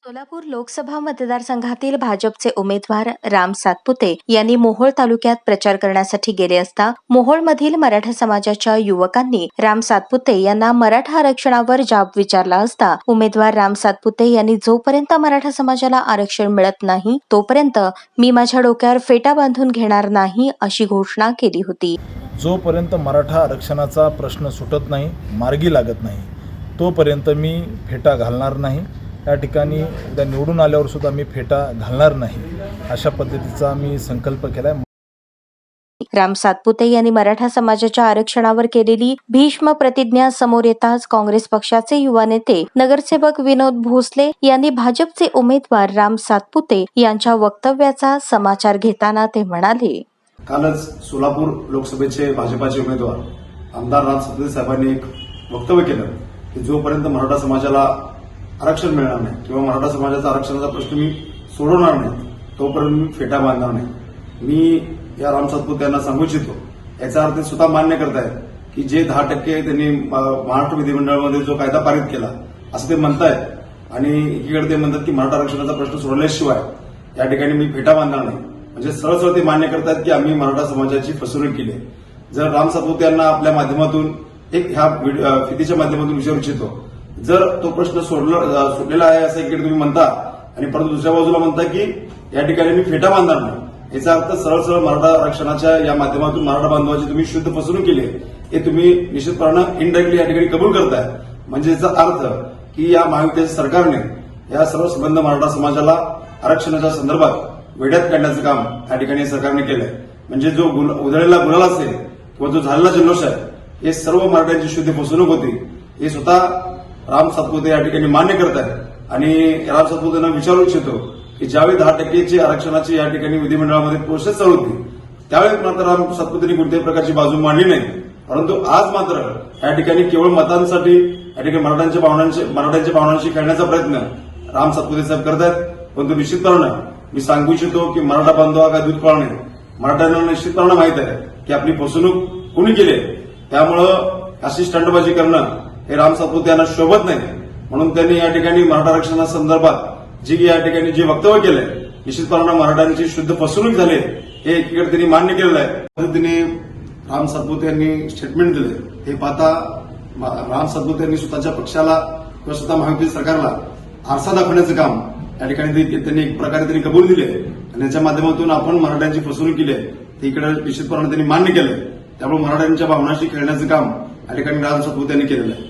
सोलापूर लोकसभा मतदारसंघातील भाजपचे उमेदवार राम सातपुते यांनी मोहोळ तालुक्यात प्रचार करण्यासाठी गेले असता मोहोळमधील मराठा समाजाच्या युवकांनी राम सातपुते यांना मराठा आरक्षणावर जाब विचारला असता उमेदवार राम सातपुते यांनी जोपर्यंत मराठा समाजाला आरक्षण मिळत नाही तोपर्यंत मी माझ्या डोक्यावर फेटा बांधून घेणार नाही अशी घोषणा केली होती। जोपर्यंत मराठा आरक्षणाचा प्रश्न सुटत नाही, मार्गी लागत नाही, तोपर्यंत मी फेटा घालणार नाही। या ठिकाणी उद्या निवडून आल्यावर सुद्धा मी फेटा घालणार नाही, अशा पद्धतीचा मी संकल्प केलाय। राम सातपुते यांनी मराठा समाजाच्या आरक्षणावर केलेली भीष्म प्रतिज्ञा समोर येताच काँग्रेस पक्षाचे युवा नेते नगरसेवक विनोद भोसले यांनी भाजपचे उमेदवार राम सातपुते यांच्या वक्तव्याचा समाचार घेताना ते म्हणाले, कालच सोलापूर लोकसभेचे भाजपाचे उमेदवार आमदार राम सातपुते साहेबांनी एक वक्तव्य केलं की जोपर्यंत मराठा समाजाला आरक्षण मिळणार नाही किंवा मराठा समाजाचा आरक्षणाचा प्रश्न मी सोडवणार नाही तोपर्यंत मी फेटा बांधणार नाही। मी या राम सातपुते यांना सांगू इच्छितो, याचा अर्थ स्वतः मान्य करतायत की जे 10% त्यांनी महाराष्ट्र विधिमंडळामध्ये जो कायदा पारित केला असं ते म्हणतायत आणि एकीकडे ते म्हणतात की मराठा आरक्षणाचा प्रश्न सोडवल्याशिवाय या ठिकाणी मी फेटा बांधणार नाही। म्हणजे सरळ ते मान्य करतात की आम्ही मराठा समाजाची फसवणूक केली। जर राम सातपुते यांना आपल्या माध्यमातून एक ह्या फितीच्या माध्यमातून विचारू इच्छितो, जर तो प्रश्न सुटलेला आहे असं एकीकडे तुम्ही म्हणता आणि परंतु दुसऱ्या बाजूला म्हणता की या ठिकाणी मी फेटा बांधणार नाही, याचा अर्थ सरळ मराठा आरक्षणाच्या या माध्यमातून मराठा बांधवाची तुम्ही शुद्ध फसवणूक केली आहे हे तुम्ही निश्चितपणे इनडायरेक्टली या ठिकाणी कबूल करताय। म्हणजे याचा अर्थ की या महायुतीच्या सरकारने या सर्व संबंध मराठा समाजाला आरक्षणाच्या संदर्भात वेड्यात काढण्याचं काम या ठिकाणी सरकारने केलंय। म्हणजे जो उधळलेला गुलाल असेल किंवा जो झालेला जल्लोष आहे हे सर्व मराठ्यांची शुद्ध फसवणूक होती, हे स्वतः राम सातपुते या ठिकाणी मान्य करत आहेत। आणि राम सातपुतेंना विचारू इच्छितो की ज्यावेळी 10%ची आरक्षणाची या ठिकाणी विधिमंडळामध्ये प्रोसेस चालू होती त्यावेळी मात्र राम सातपुतेंनी कोणत्याही प्रकारची बाजू मांडली नाही, परंतु आज मात्र या ठिकाणी केवळ मतांसाठी या ठिकाणी मराठ्यांच्या भावनांशी खेळण्याचा प्रयत्न राम सातपुते साहेब करत आहेत। परंतु निश्चितपणे मी सांगू इच्छितो की मराठा बांधव हा काय दूध काळ नाही, मराठ्यांना निश्चितपणे माहित आहे की आपली फसवणूक कुणी केली, त्यामुळं अशी स्टंटबाजी करणं हे राम सातपुते यांना शोभत नाही। म्हणून त्यांनी या ठिकाणी मराठा आरक्षणासंदर्भात जी या ठिकाणी जे वक्तव्य केलंय निश्चितपणे मराठ्यांची शुद्ध फसवणूक झाली हे एकीकडे त्यांनी मान्य केलेलं आहे। पद्धतीने राम सातपुते यांनी स्टेटमेंट दिले हे पाहता राम सातपुते यांनी स्वतःच्या पक्षाला किंवा स्वतः महायुती सरकारला आरसा दाखवण्याचं काम या ठिकाणी त्यांनी एक प्रकारे त्यांनी कबूल दिले आणि याच्या माध्यमातून आपण मराठ्यांची फसवणूक केली आहे ते इकडे निश्चितपणे त्यांनी मान्य केलंय। त्यामुळे मराठ्यांच्या भावनाशी खेळण्याचं काम या ठिकाणी राम सातपुते यांनी केलेलं आहे।